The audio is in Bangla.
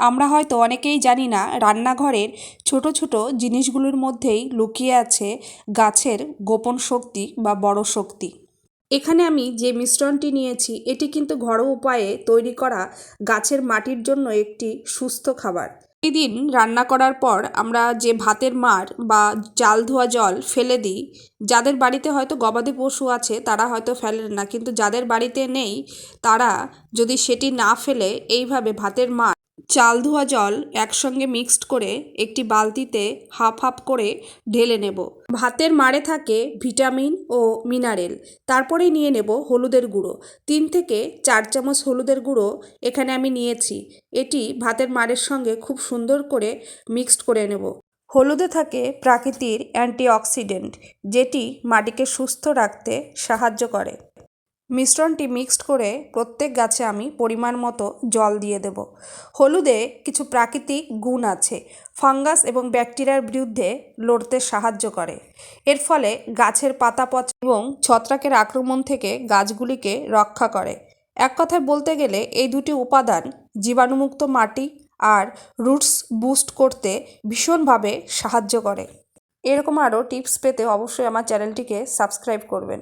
আমরা হয়তো অনেকেই জানি না রান্নাঘরের ছোট ছোট জিনিসগুলোর মধ্যেই লুকিয়ে আছে গাছের গোপন শক্তি বা বড় শক্তি। এখানে আমি যে মিশ্রণটি নিয়েছি এটি কিন্তু ঘরোয়া উপায়ে তৈরি করা গাছের মাটির জন্য একটি সুস্থ খাবার। প্রতিদিন রান্না করার পর আমরা যে ভাতের মাড় বা চাল ধোয়া জল ফেলে দিই, যাদের বাড়িতে হয়তো গবাদি পশু আছে তারা হয়তো ফেলেন না, কিন্তু যাদের বাড়িতে নেই তারা যদি সেটি না ফেলে এইভাবে ভাতের মাড় চাল ধোয়া জল একসঙ্গে মিক্সড করে একটি বালতিতে হাফ হাফ করে ঢেলে নেব। ভাতের মাড়ে থাকে ভিটামিন ও মিনারেল। তারপরেই নিয়ে নেব হলুদের গুঁড়ো। 3 থেকে 4 চামচ হলুদের গুঁড়ো এখানে আমি নিয়েছি। এটি ভাতের মাড়ের সঙ্গে খুব সুন্দর করে মিক্সড করে নেব। হলুদে থাকে প্রাকৃতিক অ্যান্টিঅক্সিডেন্ট, যেটি মাটিকে সুস্থ রাখতে সাহায্য করে। মিশ্রণটি মিক্সড করে প্রত্যেক গাছে আমি পরিমাণ মতো জল দিয়ে দেব। হলুদে কিছু প্রাকৃতিক গুণ আছে, ফাঙ্গাস এবং ব্যাকটেরিয়ার বিরুদ্ধে লড়তে সাহায্য করে। এর ফলে গাছের পাতা পচা এবং ছত্রাকের আক্রমণ থেকে গাছগুলিকে রক্ষা করে। এক কথায় বলতে গেলে এই দুটি উপাদান জীবাণুমুক্ত মাটি আর রুটস বুস্ট করতে ভীষণভাবে সাহায্য করে। এরকম আরও টিপস পেতে অবশ্যই আমার চ্যানেলটিকে সাবস্ক্রাইব করবেন।